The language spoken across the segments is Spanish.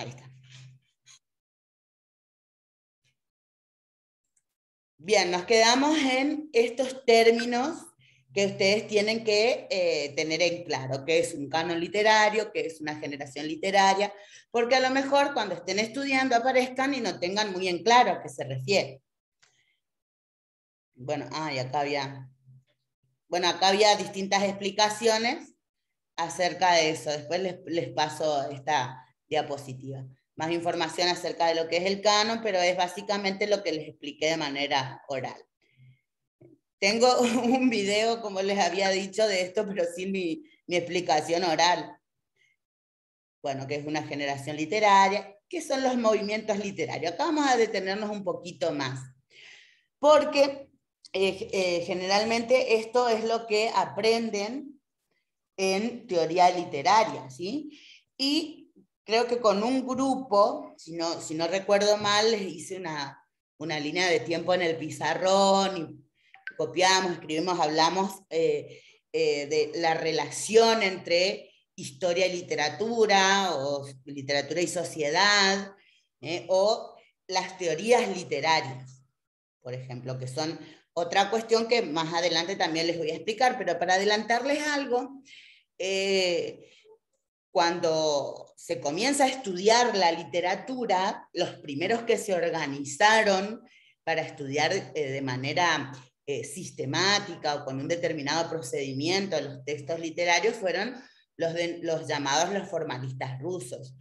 Ahí está. Bien, nos quedamos en estos términos que ustedes tienen que tener en claro, qué es un canon literario, qué es una generación literaria, porque a lo mejor cuando estén estudiando aparezcan y no tengan muy en claro a qué se refiere. Bueno, y acá había distintas explicaciones acerca de eso. Después les paso esta diapositiva. Más información acerca de lo que es el canon, pero es básicamente lo que les expliqué de manera oral. Tengo un video, como les había dicho, de esto, pero sin mi explicación oral. Bueno, que es una generación literaria. ¿Qué son los movimientos literarios? Acá vamos a detenernos un poquito más. Porque generalmente esto es lo que aprenden en teoría literaria, ¿sí? Y creo que con un grupo, si no recuerdo mal, les hice una línea de tiempo en el pizarrón, y copiamos, escribimos, hablamos de la relación entre historia y literatura, o literatura y sociedad, o las teorías literarias, por ejemplo, que son otra cuestión que más adelante también les voy a explicar, pero para adelantarles algo, cuando se comienza a estudiar la literatura, los primeros que se organizaron para estudiar de manera sistemática o con un determinado procedimiento los textos literarios fueron los llamados los formalistas rusos.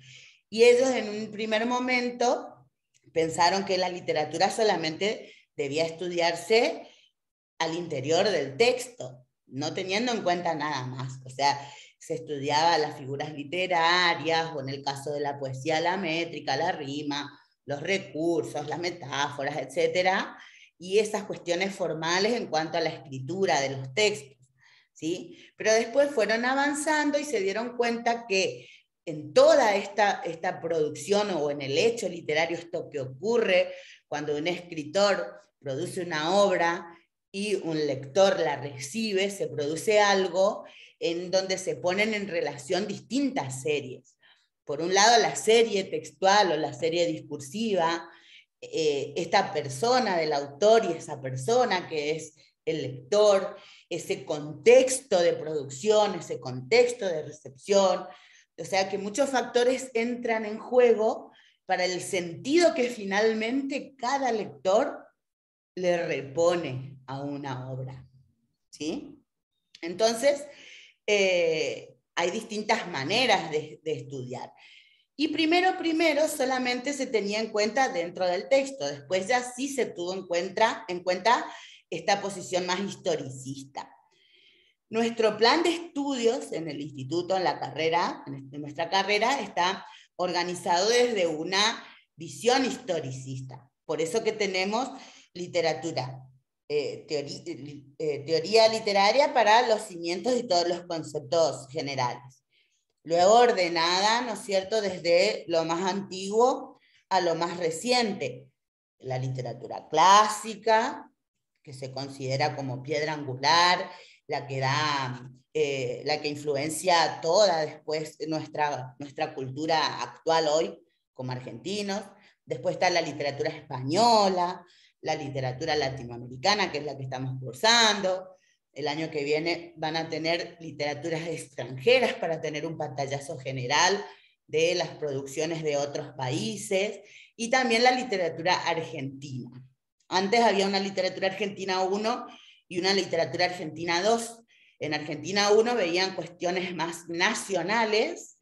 Y ellos en un primer momento pensaron que la literatura solamente debía estudiarse al interior del texto, no teniendo en cuenta nada más. O sea, se estudiaba las figuras literarias, o en el caso de la poesía, la métrica, la rima, los recursos, las metáforas, etcétera, y esas cuestiones formales en cuanto a la escritura de los textos, ¿sí? Pero después fueron avanzando y se dieron cuenta que en toda esta producción o en el hecho literario, esto que ocurre cuando un escritor produce una obra y un lector la recibe, se produce algo en donde se ponen en relación distintas series. Por un lado, la serie textual o la serie discursiva, esta persona del autor y esa persona que es el lector, ese contexto de producción, ese contexto de recepción. O sea que muchos factores entran en juego para el sentido que finalmente cada lector le repone a una obra, ¿sí? Entonces, hay distintas maneras de estudiar. Y primero solamente se tenía en cuenta dentro del texto, después ya sí se tuvo en cuenta esta posición más historicista. Nuestro plan de estudios en el instituto, en la carrera, en nuestra carrera, está organizado desde una visión historicista. Por eso que tenemos literatura, teoría literaria para los cimientos y todos los conceptos generales. Luego ordenada, ¿no es cierto?, desde lo más antiguo a lo más reciente. La literatura clásica, que se considera como piedra angular, la que influencia toda después nuestra cultura actual hoy como argentinos. Después está la literatura española, la literatura latinoamericana, que es la que estamos cursando. El año que viene van a tener literaturas extranjeras para tener un pantallazo general de las producciones de otros países, y también la literatura argentina. Antes había una literatura argentina 1 y una literatura argentina 2. En Argentina 1 veían cuestiones más nacionales,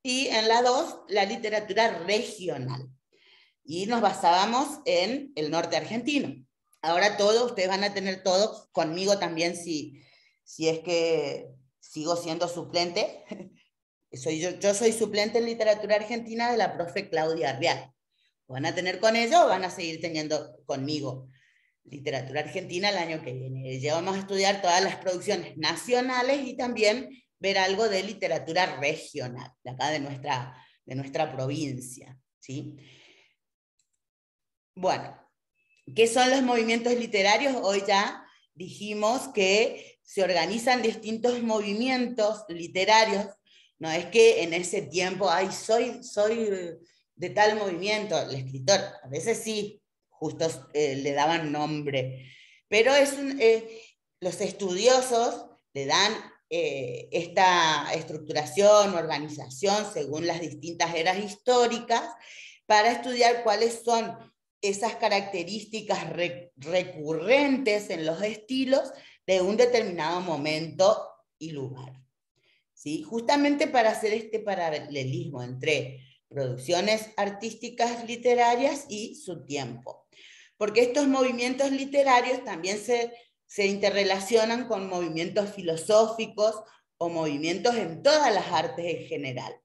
y en la 2 la literatura regional. Y nos basábamos en el norte argentino. Ahora ustedes van a tener todo conmigo también, si es que sigo siendo suplente. Yo soy suplente en literatura argentina de la profe Claudia Arriaga. Van a tener con ello o van a seguir teniendo conmigo literatura argentina el año que viene. Ya vamos a estudiar todas las producciones nacionales y también ver algo de literatura regional, de acá de nuestra provincia, ¿sí? Bueno, ¿qué son los movimientos literarios? Hoy ya dijimos que se organizan distintos movimientos literarios. No es que en ese tiempo, soy de tal movimiento, el escritor, a veces sí, justo le daban nombre, pero los estudiosos le dan esta estructuración, organización según las distintas eras históricas para estudiar cuáles son esas características recurrentes en los estilos de un determinado momento y lugar. ¿Sí? Justamente para hacer este paralelismo entre producciones artísticas literarias y su tiempo. Porque estos movimientos literarios también se interrelacionan con movimientos filosóficos o movimientos en todas las artes en general.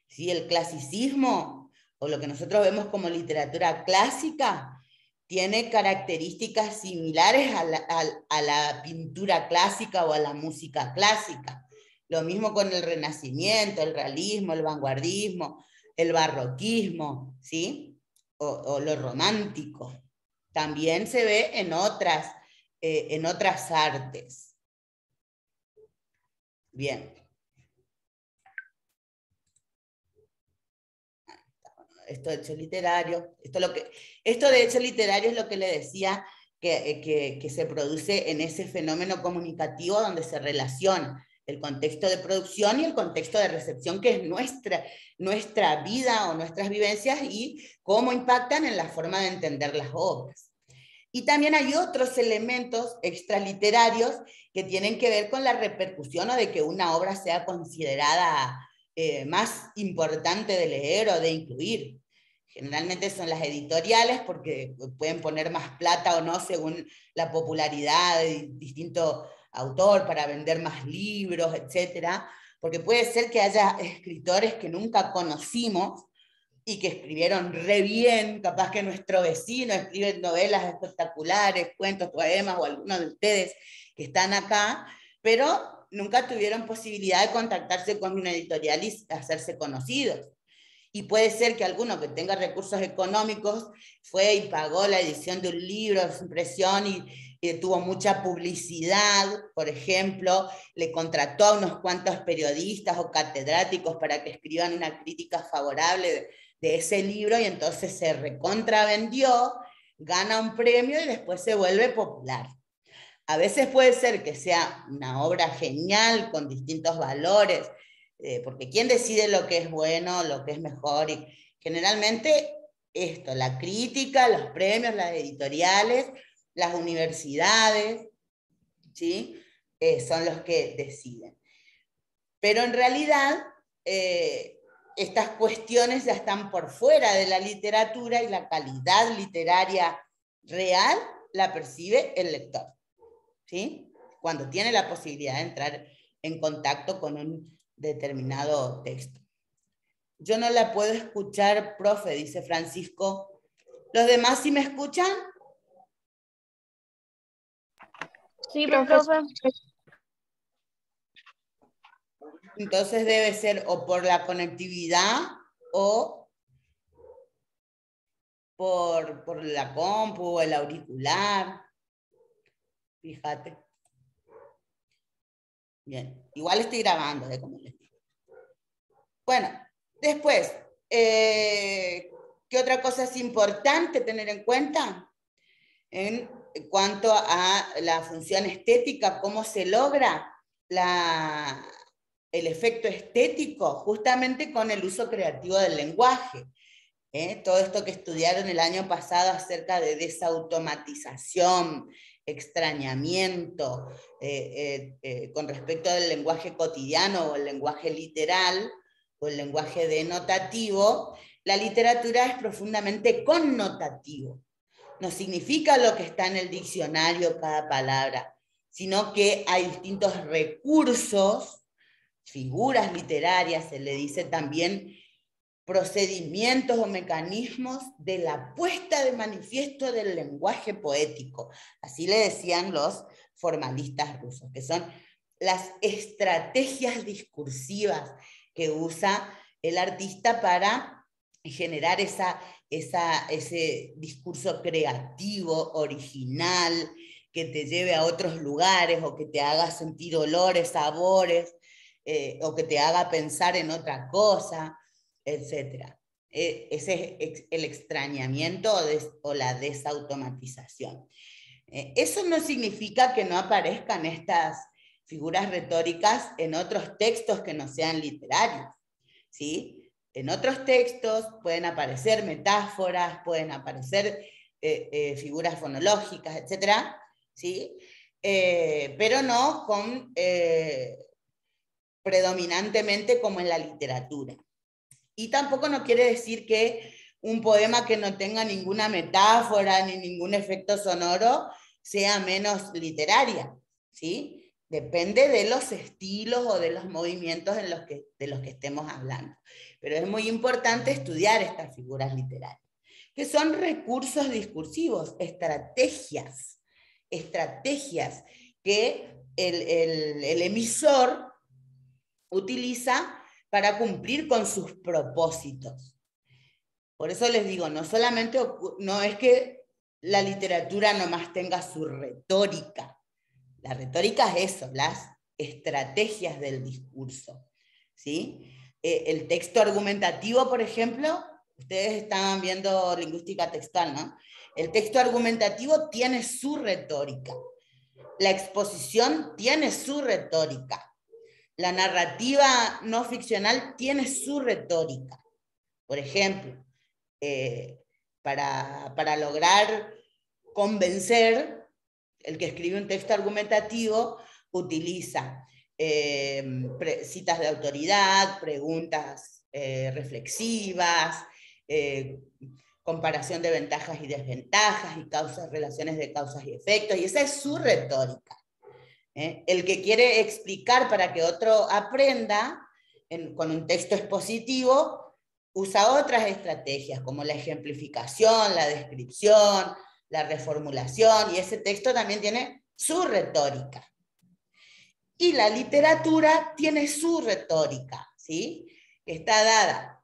¿Sí? El clasicismo, o lo que nosotros vemos como literatura clásica, tiene características similares a la pintura clásica o a la música clásica. Lo mismo con el Renacimiento, el realismo, el vanguardismo, el barroquismo, ¿sí? O lo romántico. También se ve en otras artes. Bien. Esto de hecho literario, esto de hecho literario es lo que le decía que se produce en ese fenómeno comunicativo donde se relaciona el contexto de producción y el contexto de recepción, que es nuestra vida o nuestras vivencias y cómo impactan en la forma de entender las obras. Y también hay otros elementos extraliterarios que tienen que ver con la repercusión o de que una obra sea considerada más importante de leer o de incluir. Generalmente son las editoriales porque pueden poner más plata o no según la popularidad de distinto autor para vender más libros, etcétera, porque puede ser que haya escritores que nunca conocimos y que escribieron re bien, capaz que nuestro vecino escribe novelas espectaculares, cuentos, poemas, o algunos de ustedes que están acá, pero nunca tuvieron posibilidad de contactarse con una editorial y hacerse conocidos. Y puede ser que alguno que tenga recursos económicos fue y pagó la edición de un libro, su impresión, y tuvo mucha publicidad, por ejemplo, le contrató a unos cuantos periodistas o catedráticos para que escriban una crítica favorable de ese libro, y entonces se recontravendió, gana un premio y después se vuelve popular. A veces puede ser que sea una obra genial, con distintos valores, porque ¿quién decide lo que es bueno, lo que es mejor? Y generalmente esto, la crítica, los premios, las editoriales, las universidades, ¿sí? Son los que deciden. Pero en realidad, estas cuestiones ya están por fuera de la literatura, y la calidad literaria real la percibe el lector, ¿sí? Cuando tiene la posibilidad de entrar en contacto con un determinado texto. Yo no la puedo escuchar, profe, dice Francisco. ¿Los demás sí me escuchan? Sí, profesor. Entonces debe ser o por la conectividad o por la compu o el auricular. Fíjate. Bien, igual estoy grabando, como les digo. Bueno, después, ¿qué otra cosa es importante tener en cuenta? En cuanto a la función estética, ¿cómo se logra el efecto estético? Justamente con el uso creativo del lenguaje. Todo esto que estudiaron el año pasado acerca de desautomatización, extrañamiento, con respecto al lenguaje cotidiano o el lenguaje literal o el lenguaje denotativo, la literatura es profundamente connotativo. No significa lo que está en el diccionario cada palabra, sino que hay distintos recursos, figuras literarias, se le dice también procedimientos o mecanismos de la puesta de manifiesto del lenguaje poético. Así le decían los formalistas rusos, que son las estrategias discursivas que usa el artista para generar ese discurso creativo, original, que te lleve a otros lugares o que te haga sentir olores, sabores, o que te haga pensar en otra cosa, etc. Ese es el extrañamiento o la desautomatización. Eso no significa que no aparezcan estas figuras retóricas en otros textos que no sean literarios, ¿sí? En otros textos pueden aparecer metáforas, pueden aparecer figuras fonológicas, etc., ¿sí? Pero no con, predominantemente como en la literatura. Y tampoco no quiere decir que un poema que no tenga ninguna metáfora ni ningún efecto sonoro sea menos literaria, ¿sí? Depende de los estilos o de los movimientos de los que estemos hablando. Pero es muy importante estudiar estas figuras literarias, que son recursos discursivos, estrategias que el emisor utiliza para cumplir con sus propósitos. Por eso les digo, no es que la literatura nomás tenga su retórica. La retórica es eso, las estrategias del discurso, ¿sí? El texto argumentativo, por ejemplo, ustedes estaban viendo lingüística textual, ¿no? El texto argumentativo tiene su retórica. La exposición tiene su retórica. La narrativa no ficcional tiene su retórica. Por ejemplo, para lograr convencer, el que escribe un texto argumentativo utiliza citas de autoridad, preguntas reflexivas, comparación de ventajas y desventajas, y relaciones de causas y efectos, y esa es su retórica. El que quiere explicar para que otro aprenda con un texto expositivo usa otras estrategias como la ejemplificación, la descripción, la reformulación, y ese texto también tiene su retórica. Y la literatura tiene su retórica, ¿sí? Está dada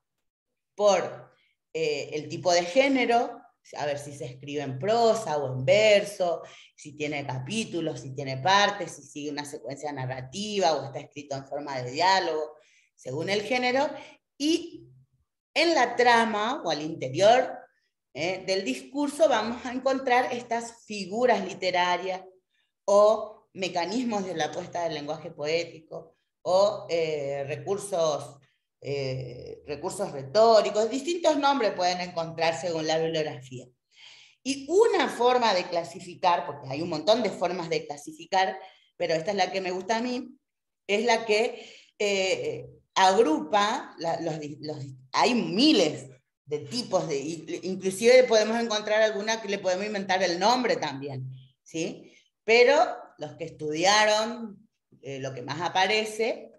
por el tipo de género, a ver si se escribe en prosa o en verso, si tiene capítulos, si tiene partes, si sigue una secuencia narrativa o está escrito en forma de diálogo, según el género, y en la trama o al interior del discurso vamos a encontrar estas figuras literarias o mecanismos de la puesta del lenguaje poético o recursos retóricos, distintos nombres pueden encontrar según la bibliografía. Y una forma de clasificar, porque hay un montón de formas de clasificar, pero esta es la que me gusta a mí, es la que agrupa, hay miles de tipos, inclusive podemos encontrar alguna que le podemos inventar el nombre también, ¿sí? Pero los que estudiaron lo que más aparece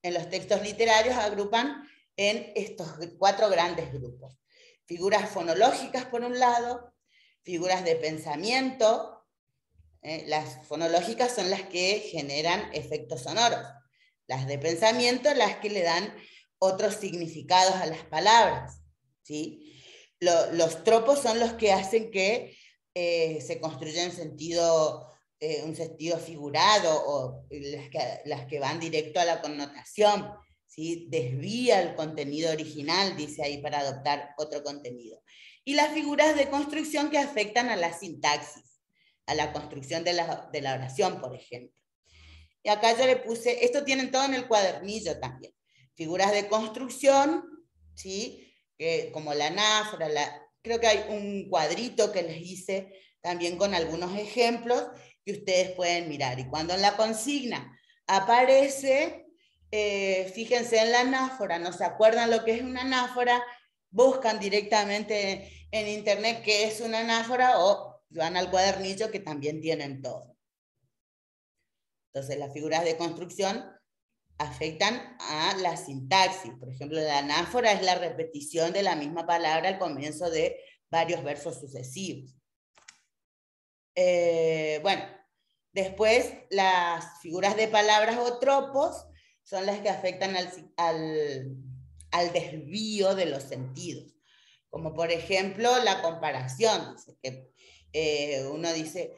en los textos literarios agrupan en estos 4 grandes grupos. Figuras fonológicas por un lado, figuras de pensamiento, las fonológicas son las que generan efectos sonoros, las de pensamiento las que le dan otros significados a las palabras, ¿sí? Los tropos son los que hacen que se construya un sentido figurado, o las que van directo a la connotación, ¿sí? Desvía el contenido original, dice ahí, para adoptar otro contenido. Y las figuras de construcción que afectan a la sintaxis, a la construcción de la oración, por ejemplo. Y acá yo le puse, esto tienen todo en el cuadernillo también, figuras de construcción, ¿sí? Como la anáfora, creo que hay un cuadrito que les hice también con algunos ejemplos que ustedes pueden mirar. Y cuando en la consigna aparece, fíjense en la anáfora, no se acuerdan lo que es una anáfora, buscan directamente en internet qué es una anáfora o van al cuadernillo que también tienen todo. Entonces las figuras de construcción afectan a la sintaxis. Por ejemplo, la anáfora es la repetición de la misma palabra al comienzo de varios versos sucesivos. Bueno, después las figuras de palabras o tropos son las que afectan al desvío de los sentidos. Como por ejemplo la comparación. Dice que, uno dice,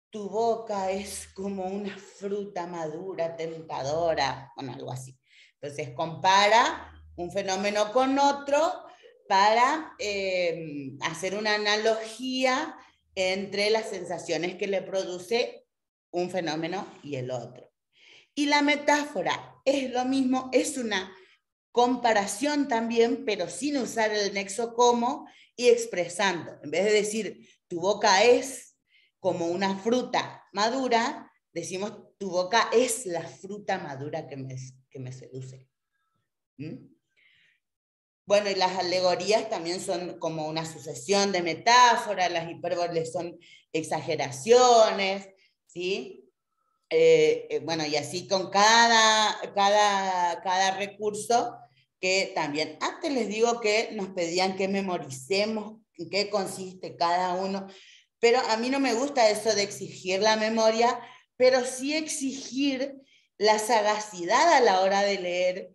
tu boca es como una fruta madura, tentadora, bueno, algo así. Entonces compara un fenómeno con otro para hacer una analogía entre las sensaciones que le produce un fenómeno y el otro. Y la metáfora es lo mismo, es una comparación también, pero sin usar el nexo como y expresando. En vez de decir tu boca es como una fruta madura, decimos tu boca es la fruta madura que me seduce. ¿Mm? Bueno, y las alegorías también son como una sucesión de metáforas, las hipérboles son exageraciones, ¿sí? Bueno, y así con cada recurso, que también, antes les digo que nos pedían que memoricemos en qué consiste cada uno, pero a mí no me gusta eso de exigir la memoria, pero sí exigir la sagacidad a la hora de leer,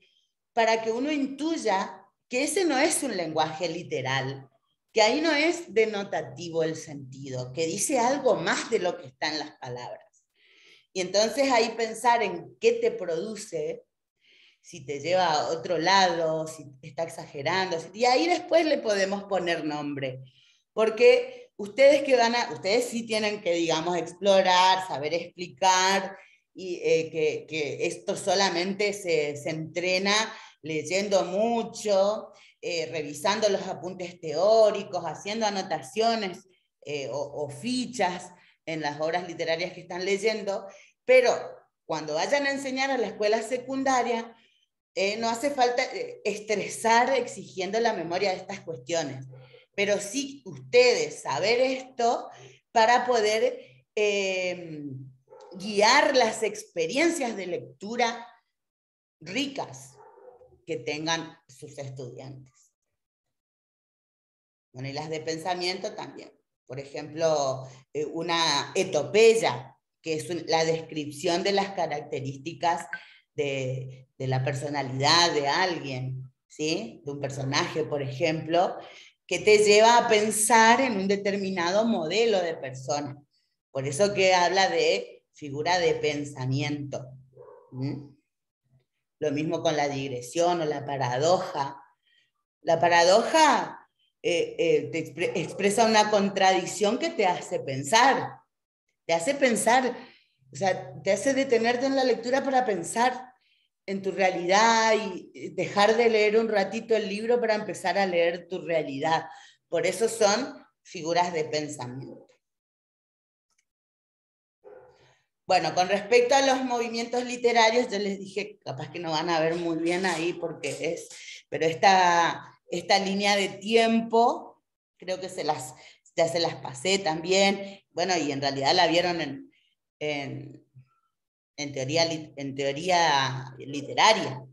para que uno intuya que ese no es un lenguaje literal, que ahí no es denotativo el sentido, que dice algo más de lo que está en las palabras. Y entonces ahí pensar en qué te produce, si te lleva a otro lado, si está exagerando, y ahí después le podemos poner nombre. Porque ustedes sí tienen que, digamos, explorar, saber explicar, y que esto solamente se entrena leyendo mucho, revisando los apuntes teóricos, haciendo anotaciones o fichas en las obras literarias que están leyendo, pero cuando vayan a enseñar a la escuela secundaria, no hace falta estresar exigiendo la memoria de estas cuestiones, pero sí ustedes saber esto para poder guiar las experiencias de lectura ricas que tengan sus estudiantes. Bueno, y las de pensamiento también. Por ejemplo, una etopeya, que es la descripción de las características de la personalidad de alguien, ¿sí? De un personaje, por ejemplo, que te lleva a pensar en un determinado modelo de persona. Por eso que habla de figura de pensamiento. ¿Mm? Lo mismo con la digresión o la paradoja. La paradoja te expresa una contradicción que te hace pensar, o sea, te hace detenerte en la lectura para pensar en tu realidad y dejar de leer un ratito el libro para empezar a leer tu realidad. Por eso son figuras de pensamiento. Bueno, con respecto a los movimientos literarios, yo les dije, capaz que no van a ver muy bien ahí porque pero esta línea de tiempo, creo que ya se las pasé también, bueno, y en realidad la vieron en teoría literaria,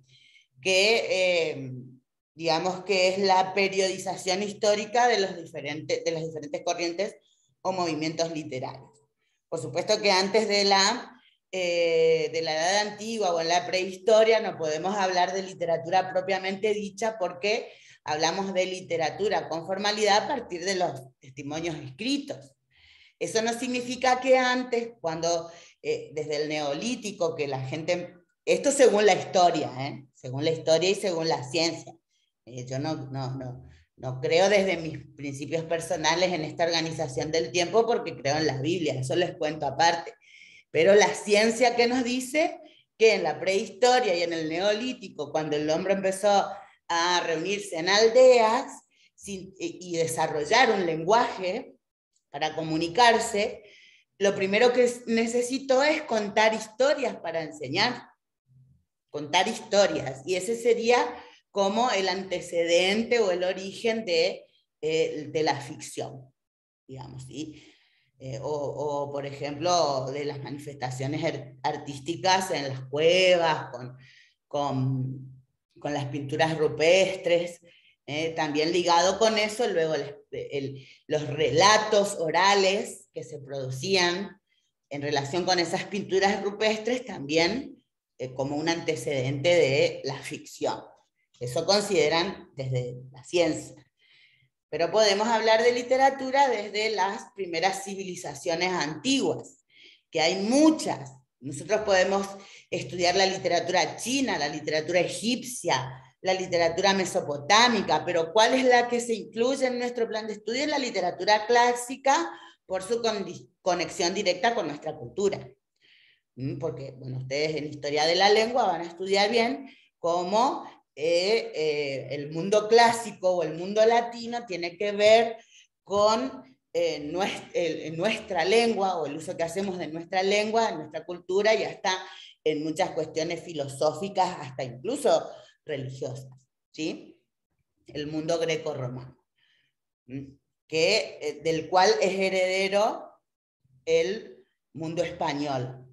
que digamos que es la periodización histórica de las diferentes corrientes o movimientos literarios. Por supuesto que antes de la Edad Antigua o en la prehistoria no podemos hablar de literatura propiamente dicha, porque hablamos de literatura con formalidad a partir de los testimonios escritos. Eso no significa que antes, cuando desde el Neolítico, que la gente, esto según la historia y según la ciencia, yo no creo desde mis principios personales en esta organización del tiempo, porque creo en la Biblia, eso les cuento aparte. Pero la ciencia que nos dice que en la prehistoria y en el Neolítico, cuando el hombre empezó a reunirse en aldeas y desarrollar un lenguaje para comunicarse, lo primero que necesitó es contar historias para enseñar. Contar historias. Y ese sería como el antecedente o el origen de la ficción, digamos, ¿sí? O, por ejemplo, de las manifestaciones artísticas en las cuevas, con las pinturas rupestres, también ligado con eso, luego los relatos orales que se producían en relación con esas pinturas rupestres, también como un antecedente de la ficción. Eso consideran desde la ciencia. Pero podemos hablar de literatura desde las primeras civilizaciones antiguas, que hay muchas. Nosotros podemos estudiar la literatura china, la literatura egipcia, la literatura mesopotámica, pero ¿cuál es la que se incluye en nuestro plan de estudio? La literatura clásica, por su conexión directa con nuestra cultura. Porque, bueno, ustedes en Historia de la Lengua van a estudiar bien cómo el mundo clásico o el mundo latino tiene que ver con nuestra lengua, o el uso que hacemos de nuestra lengua, nuestra cultura, y hasta en muchas cuestiones filosóficas, hasta incluso religiosas, ¿sí? El mundo greco-romano, del cual es heredero el mundo español,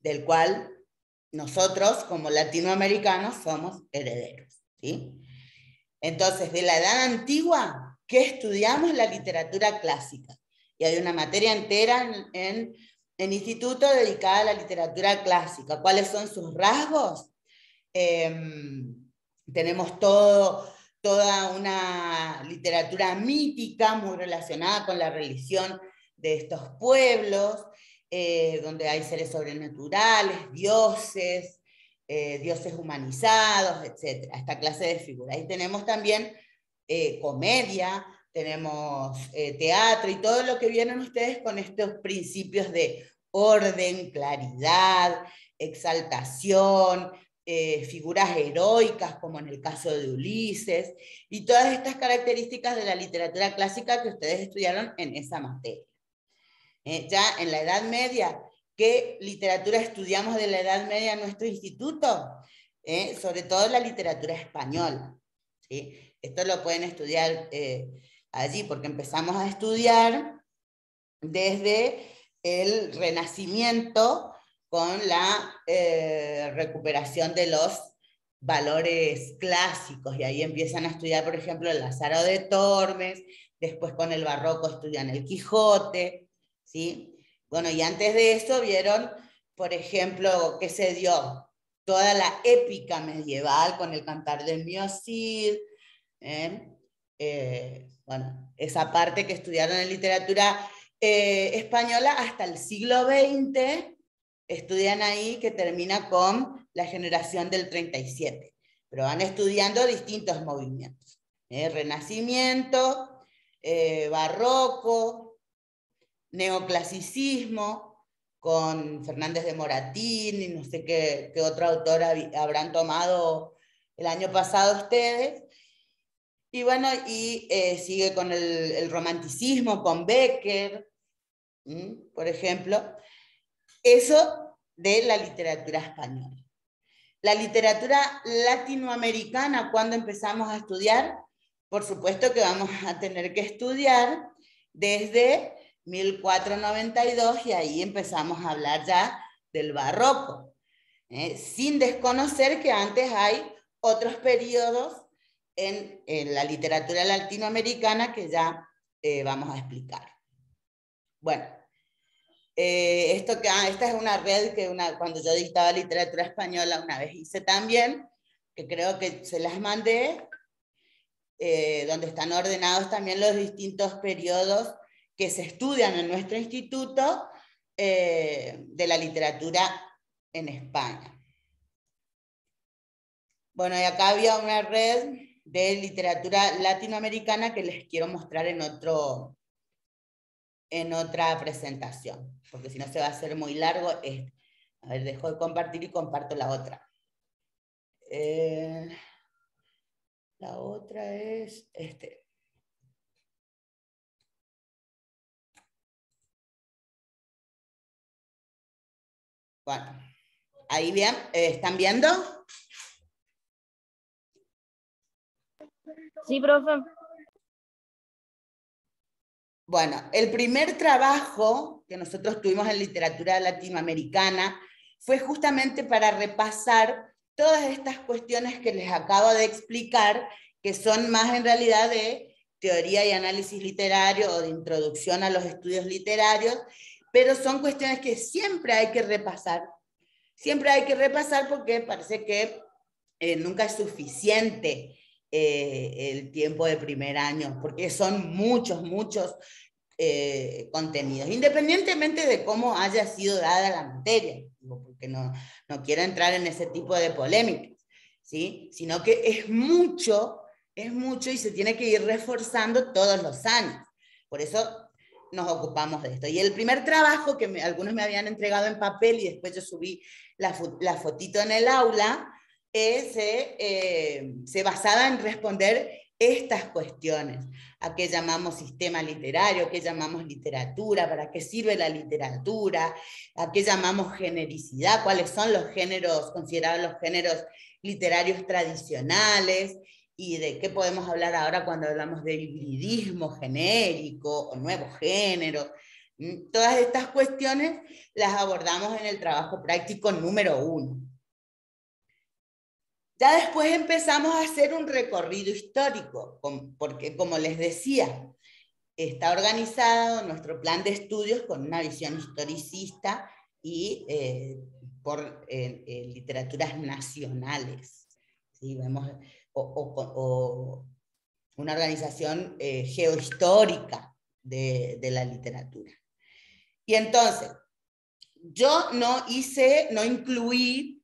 del cual nosotros, como latinoamericanos, somos herederos, ¿sí? Entonces, de la edad antigua, ¿qué estudiamos? La literatura clásica. Y hay una materia entera en instituto dedicada a la literatura clásica. ¿Cuáles son sus rasgos? Tenemos toda una literatura mítica muy relacionada con la religión de estos pueblos, donde hay seres sobrenaturales, dioses, dioses humanizados, etc. Esta clase de figuras. Ahí tenemos también comedia, tenemos teatro y todo lo que vienen ustedes con estos principios de orden, claridad, exaltación, figuras heroicas, como en el caso de Ulises, y todas estas características de la literatura clásica que ustedes estudiaron en esa materia. Ya en la Edad Media, ¿qué literatura estudiamos de la Edad Media en nuestro instituto? Sobre todo la literatura española, ¿sí? Esto lo pueden estudiar allí, porque empezamos a estudiar desde el Renacimiento con la recuperación de los valores clásicos, y ahí empiezan a estudiar, por ejemplo, el Lázaro de Tormes, después con el Barroco estudian el Quijote, ¿sí? Bueno, y antes de eso vieron, por ejemplo, que se dio toda la épica medieval con el Cantar del Mío Cid, bueno, esa parte que estudiaron en literatura española hasta el siglo XX, estudian ahí, que termina con la generación del 37, pero van estudiando distintos movimientos, Renacimiento, Barroco, Neoclasicismo, con Fernández de Moratín, y no sé qué otro autor habrán tomado el año pasado ustedes. Y bueno, y sigue con el romanticismo, con Becker, por ejemplo. Eso de la literatura española. La literatura latinoamericana, ¿cuándo empezamos a estudiar? Por supuesto que vamos a tener que estudiar desde 1492, y ahí empezamos a hablar ya del barroco, sin desconocer que antes hay otros periodos en la literatura latinoamericana que ya vamos a explicar. Bueno, esta es una red que cuando yo dictaba literatura española una vez hice también, que creo que se las mandé, donde están ordenados también los distintos periodos que se estudian en nuestro instituto de la literatura en España. Bueno, y acá había una red de literatura latinoamericana que les quiero mostrar en otra presentación, porque si no se va a hacer muy largo. A ver, dejo de compartir y comparto la otra. La otra es Bueno, ahí bien, ¿están viendo? Sí, profe. Bueno, el primer trabajo que nosotros tuvimos en literatura latinoamericana fue justamente para repasar todas estas cuestiones que les acabo de explicar, que son más en realidad de teoría y análisis literario o de introducción a los estudios literarios, pero son cuestiones que siempre hay que repasar. Siempre hay que repasar porque parece que nunca es suficiente el tiempo de primer año, porque son muchos contenidos, independientemente de cómo haya sido dada la materia, porque no quiero entrar en ese tipo de polémicas, ¿sí? Sino que es mucho y se tiene que ir reforzando todos los años. Por eso nos ocupamos de esto. Y el primer trabajo que algunos me habían entregado en papel y después yo subí la fotito en el aula, se basaba en responder estas cuestiones. ¿A qué llamamos sistema literario? ¿Qué llamamos literatura? ¿Para qué sirve la literatura? ¿A qué llamamos genericidad? ¿Cuáles son los géneros, considerados los géneros literarios tradicionales? ¿Y de qué podemos hablar ahora cuando hablamos de hibridismo genérico o nuevo género? Todas estas cuestiones las abordamos en el trabajo práctico número 1. Ya después empezamos a hacer un recorrido histórico, porque como les decía, está organizado nuestro plan de estudios con una visión historicista y por literaturas nacionales. ¿Sí? Vemos, o una organización geohistórica de la literatura. Y entonces, yo no incluí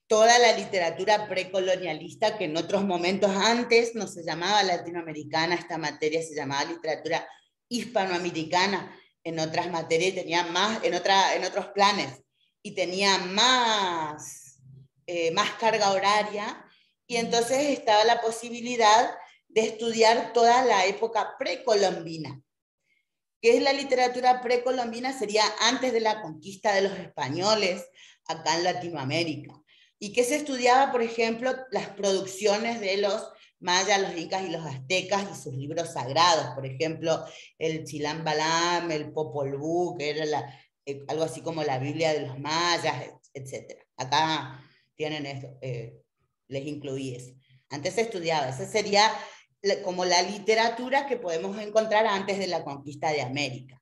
toda la literatura precolonialista que en otros momentos antes no se llamaba latinoamericana, esta materia se llamaba literatura hispanoamericana, en otras materias tenía más, en otros planes, y tenía más carga horaria, y entonces estaba la posibilidad de estudiar toda la época precolombina. ¿Qué es la literatura precolombina? Sería antes de la conquista de los españoles acá en Latinoamérica. ¿Y qué se estudiaba? Por ejemplo, las producciones de los mayas, los incas y los aztecas y sus libros sagrados. Por ejemplo, el Chilam Balam, el Popol Vuh, que era algo así como la Biblia de los mayas, etc. Acá tienen esto, les incluí eso. Antes se estudiaba, esa sería como la literatura que podemos encontrar antes de la conquista de América.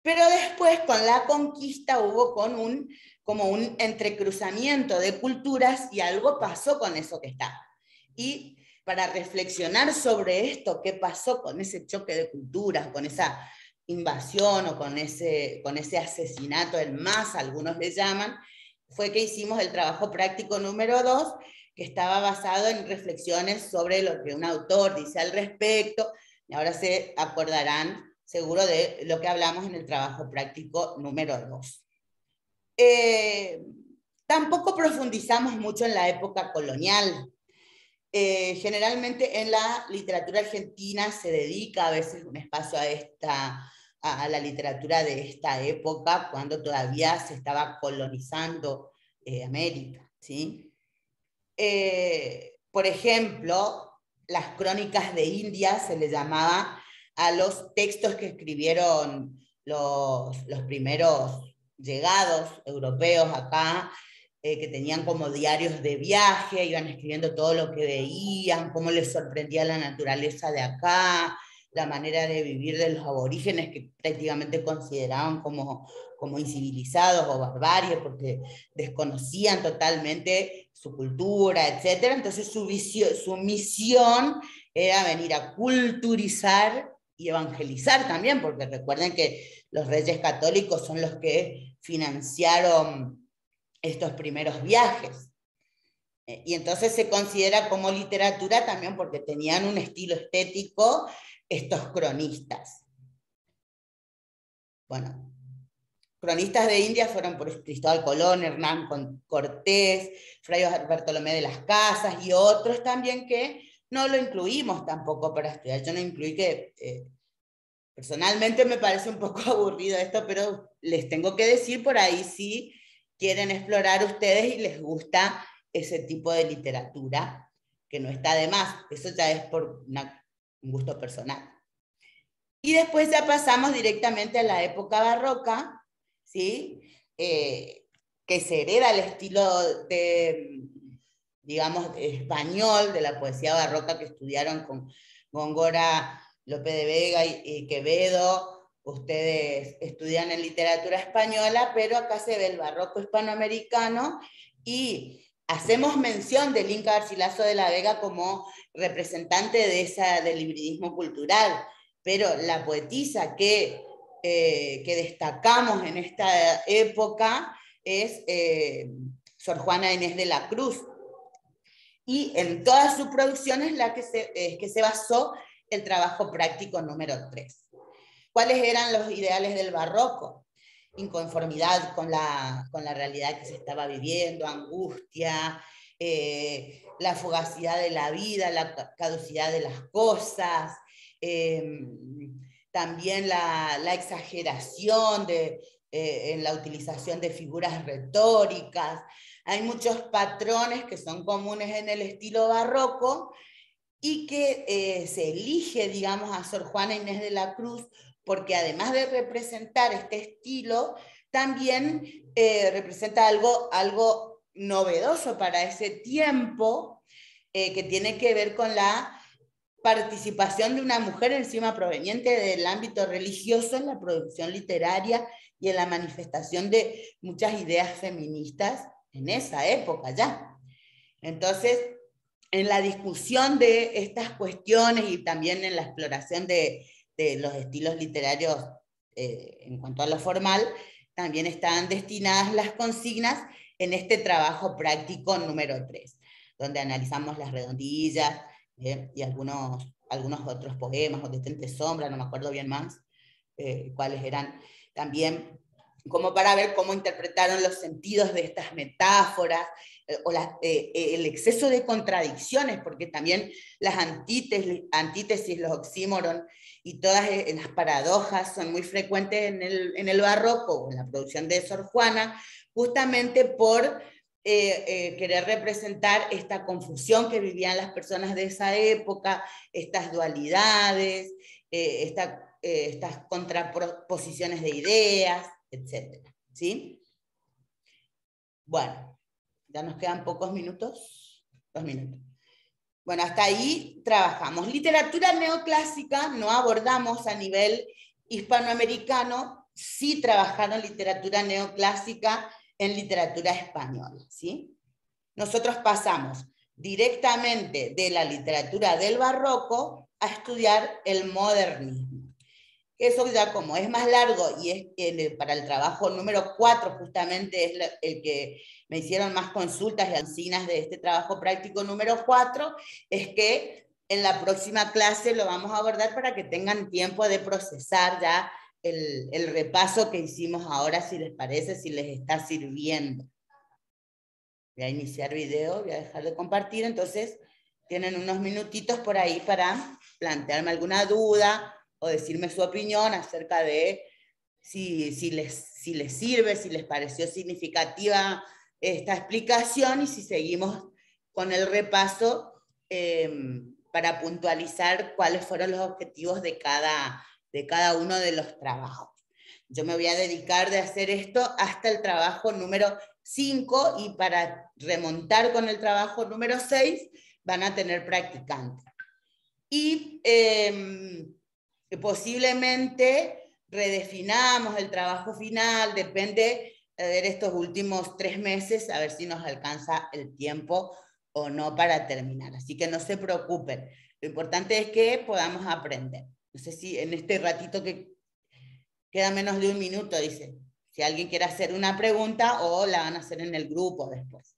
Pero después, con la conquista, hubo como un entrecruzamiento de culturas y algo pasó con eso que está. Y para reflexionar sobre esto, qué pasó con ese choque de culturas, con esa invasión o con ese asesinato en masa, algunos le llaman, fue que hicimos el trabajo práctico número 2, que estaba basado en reflexiones sobre lo que un autor dice al respecto, y ahora se acordarán seguro de lo que hablamos en el trabajo práctico número 2. Tampoco profundizamos mucho en la época colonial. Generalmente en la literatura argentina se dedica a veces un espacio a la literatura de esta época, cuando todavía se estaba colonizando América, ¿sí? Por ejemplo, las crónicas de India se le llamaba a los textos que escribieron los primeros llegados europeos acá, que tenían como diarios de viaje, iban escribiendo todo lo que veían, cómo les sorprendía la naturaleza de acá, la manera de vivir de los aborígenes que prácticamente consideraban como incivilizados o barbarie, porque desconocían totalmente su cultura, etc. Entonces su misión era venir a culturizar y evangelizar también, porque recuerden que los reyes católicos son los que financiaron estos primeros viajes. Y entonces se considera como literatura también porque tenían un estilo estético estos cronistas. Bueno, cronistas de India fueron por Cristóbal Colón, Hernán Cortés, Fray Bartolomé de las Casas y otros también que no lo incluimos tampoco para estudiar. Yo no incluí que personalmente me parece un poco aburrido esto, pero les tengo que decir por ahí si quieren explorar ustedes y les gusta ese tipo de literatura, que no está de más. Eso ya es por un gusto personal. Y después ya pasamos directamente a la época barroca, ¿sí? Que se hereda el estilo digamos, español de la poesía barroca que estudiaron con Góngora, Lope de Vega y Quevedo. Ustedes estudian en literatura española, pero acá se ve el barroco hispanoamericano y hacemos mención del Inca Garcilaso de la Vega como representante del hibridismo cultural, pero la poetisa que destacamos en esta época es Sor Juana Inés de la Cruz. Y en toda su producción es la que se basó el trabajo práctico número 3. ¿Cuáles eran los ideales del barroco? Inconformidad con la realidad que se estaba viviendo, angustia, la fugacidad de la vida, la caducidad de las cosas, también la exageración en la utilización de figuras retóricas. Hay muchos patrones que son comunes en el estilo barroco y que se elige, digamos, a Sor Juana Inés de la Cruz porque además de representar este estilo, también representa algo novedoso para ese tiempo, que tiene que ver con la participación de una mujer encima proveniente del ámbito religioso en la producción literaria y en la manifestación de muchas ideas feministas en esa época ya. Entonces, en la discusión de estas cuestiones y también en la exploración de los estilos literarios en cuanto a lo formal, también están destinadas las consignas en este trabajo práctico número 3, donde analizamos las redondillas y algunos otros poemas, o Detente Sombra, no me acuerdo bien más cuáles eran, también como para ver cómo interpretaron los sentidos de estas metáforas, o el exceso de contradicciones, porque también las antítesis, los oxímoron y todas las paradojas son muy frecuentes en el barroco, en la producción de Sor Juana, justamente por querer representar esta confusión que vivían las personas de esa época, estas dualidades, estas contraposiciones de ideas, etc. ¿Sí? Bueno, ya nos quedan pocos minutos, 2 minutos. Bueno, hasta ahí trabajamos. Literatura neoclásica no abordamos a nivel hispanoamericano, sí trabajaron literatura neoclásica en literatura española, ¿sí? Nosotros pasamos directamente de la literatura del barroco a estudiar el modernismo. Eso ya como es más largo y es para el trabajo número 4 justamente es el que me hicieron más consultas y ansinas de este trabajo práctico número 4, es que en la próxima clase lo vamos a abordar para que tengan tiempo de procesar ya el repaso que hicimos ahora, si les parece, si les está sirviendo. Voy a iniciar video, voy a dejar de compartir, entonces tienen unos minutitos por ahí para plantearme alguna duda o decirme su opinión acerca de si les sirve, si les pareció significativa esta explicación y si seguimos con el repaso para puntualizar cuáles fueron los objetivos de cada uno de los trabajos. Yo me voy a dedicar de hacer esto hasta el trabajo número 5 y para remontar con el trabajo número 6 van a tener practicantes. Y posiblemente redefinamos el trabajo final, depende de ver estos últimos 3 meses, a ver si nos alcanza el tiempo o no para terminar. Así que no se preocupen, lo importante es que podamos aprender. No sé si en este ratito que queda menos de 1 minuto, dice, si alguien quiere hacer una pregunta o la van a hacer en el grupo después.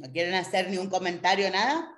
¿No quieren hacer ni un comentario, nada?